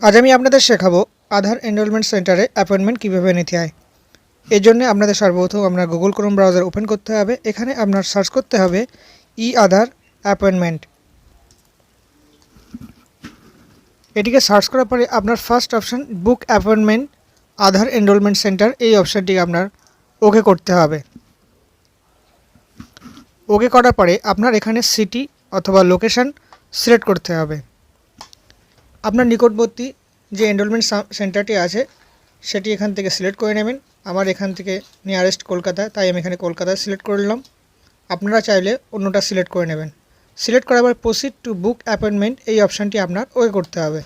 আজ আমি আপনাদের শেখাবো আধার এনরোলমেন্ট সেন্টারে অ্যাপয়েন্টমেন্ট কীভাবে নিতে হয়। এর জন্য আপনাদের সর্বপ্রথম আপনার গুগল ক্রোম ব্রাউজার ওপেন করতে হবে। এখানে আপনার সার্চ করতে হবে ই আধার অ্যাপয়েন্টমেন্ট। এটিকে সার্চ করার পরে আপনার ফার্স্ট অপশান বুক অ্যাপয়েন্টমেন্ট আধার এনরোলমেন্ট সেন্টার, এই অপশানটিকে আপনার ওকে করতে হবে। ওকে করার পরে আপনার এখানে সিটি অথবা লোকেশান সিলেক্ট করতে হবে। আপনার নিকটবর্তী যে এনরোলমেন্ট সেন্টারটি আছে সেটি এখান থেকে সিলেক্ট করে নেবেন। আমার এখান থেকে নিয়ারেস্ট কলকাতা, তাই আমি এখানে কলকাতা সিলেক্ট করে নিলাম। আপনারা চাইলে অন্যটা সিলেক্ট করে নেবেন। সিলেক্ট করার পর প্রসিড টু বুক অ্যাপয়েন্টমেন্ট, এই অপশানটি আপনার ওকে করতে হবে।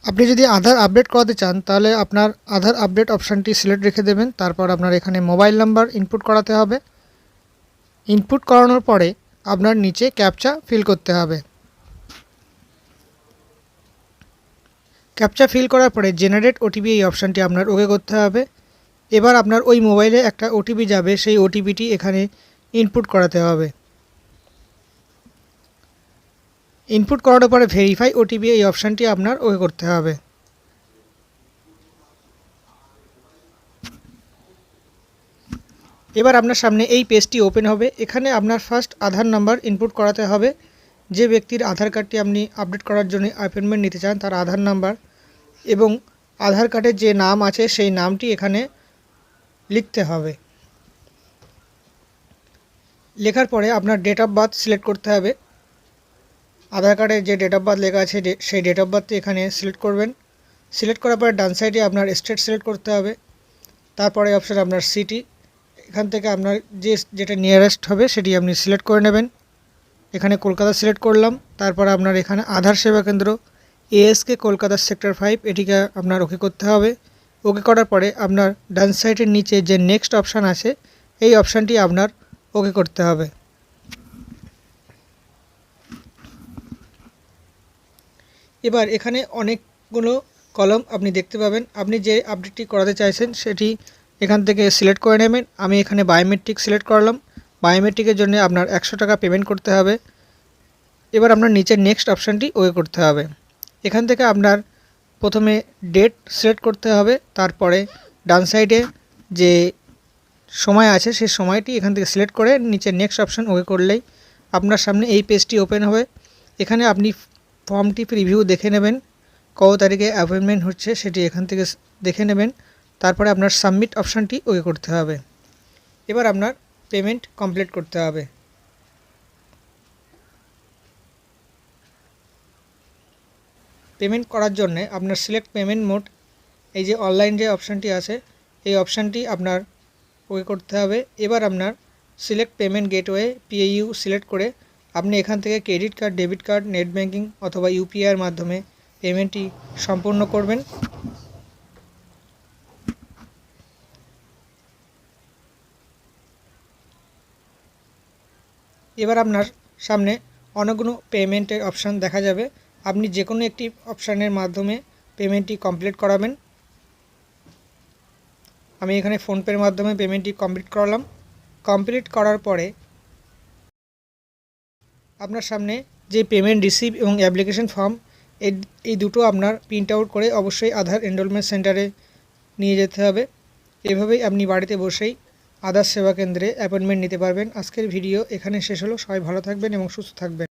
আপনি যদি আধার আপডেট করাতে চান তাহলে আপনার আধার আপডেট অপশানটি সিলেক্ট রেখে দেবেন। তারপর আপনার এখানে মোবাইল নাম্বার ইনপুট করাতে হবে। ইনপুট করানোর পরে আপনার নিচে ক্যাপচা ফিল করতে হবে। ক্যাপচা ফিল করার পরে জেনারেট ওটিপি, এই অপশানটি আপনার ওকে করতে হবে। এবার আপনার ওই মোবাইলে একটা ওটিপি যাবে, সেই ওটিপিটি এখানে ইনপুট করাতে হবে। ইনপুট করানোর পরে ভেরিফাই ওটিপি, এই অপশানটি আপনার ওকে করতে হবে। এবার আপনার সামনে এই পেজটি ওপেন হবে। এখানে আপনার ফার্স্ট আধার নাম্বার ইনপুট করাতে হবে। যে ব্যক্তির আধার কার্ডটি আপনি আপডেট করার জন্য অ্যাপয়েন্টমেন্ট নিতে চান তার আধার নাম্বার এবং আধার কার্ডের যে নাম আছে সেই নামটি এখানে লিখতে হবে। লেখার পরে আপনার ডেট অফ বার্থ সিলেক্ট করতে হবে। আধার কার্ডে যে ডেট অফ বার্থ লেখা আছে সেই ডেট অফ বার্থটি এখানে সিলেক্ট করবেন। সিলেক্ট করার পরে ডান সাইডে আপনার স্টেট সিলেক্ট করতে হবে। তারপরে অপশান আপনার সিটি, এখান থেকে আপনার যেটা নিয়ারেস্ট হবে সেটি আপনি সিলেক্ট করে নেবেন। এখানে কলকাতা সিলেক্ট করলাম। তারপর আপনার এখানে আধার সেবা কেন্দ্র এএসকে কলকাতা সেক্টর 5, এটিকে আপনার ওকে করতে হবে। ওকে করার পরে আপনার ডান সাইডের নিচে যে নেক্সট অপশান আছে এই অপশানটি আপনার ওকে করতে হবে। এবার এখানে অনেকগুলো কলম আপনি দেখতে পাবেন। আপনি যে আপডেটটি করাতে চাইছেন সেটি এখান থেকে সিলেক্ট করে নেবেন। আমি এখানে বায়োমেট্রিক সিলেক্ট করলাম। বায়োমেট্রিকের জন্য আপনার 100 টাকা পেমেন্ট করতে হবে। এবার আপনার নিচের নেক্সট অপশানটি ওকে করতে হবে। এখান থেকে আপনার প্রথমে ডেট সিলেক্ট করতে হবে। তারপরে ডান সাইডে যে সময় আছে সেই সময়টি এখান থেকে সিলেক্ট করে নিচের নেক্সট অপশান ওকে করলেই আপনার সামনে এই পেজটি ওপেন হবে। এখানে আপনি ফর্মটি প্রিভিউ দেখে নেবেন, কত তারিখে অ্যাপয়েন্টমেন্ট হচ্ছে সেটি এখান থেকে দেখে নেবেন। তারপরে আপনার সাবমিট অপশানটি ওকে করতে হবে। এবার আপনার পেমেন্ট কমপ্লিট করতে হবে। পেমেন্ট করার জন্য আপনার সিলেক্ট পেমেন্ট মোড, এই যে অনলাইন যে অপশানটি আছে এই অপশানটি আপনার ওকে করতে হবে। এবার আপনার সিলেক্ট পেমেন্ট গেটওয়ে পিএইউ সিলেক্ট করে আপনি এখান থেকে credit card, debit card, net banking অথবা ইউপিআইয়ের মাধ্যমে পেমেন্টটি সম্পূর্ণ করবেন। এবার আপনার সামনে অনেকগুলো পেমেন্টের অপশান দেখা যাবে। আপনি যে কোনো একটি অপশানের মাধ্যমে পেমেন্টটি কমপ্লিট করাবেন। আমি এখানে ফোনপের মাধ্যমে পেমেন্টটি কমপ্লিট করালাম। কমপ্লিট করার পরে আপনার সামনে যে পেমেন্ট রিসিভ এবং অ্যাপ্লিকেশন ফর্ম এই দুটো আপনার প্রিন্ট আউট করে অবশ্যই আধার এনরোলমেন্ট সেন্টারে নিয়ে যেতে হবে। এভাবেই আপনি বাড়িতে বসেই আধার সেবা কেন্দ্রে অ্যাপয়েন্টমেন্ট নিতে পারবেন। আজকের ভিডিও এখানে শেষ হলো। সবাই ভালো থাকবেন এবং সুস্থ থাকবেন।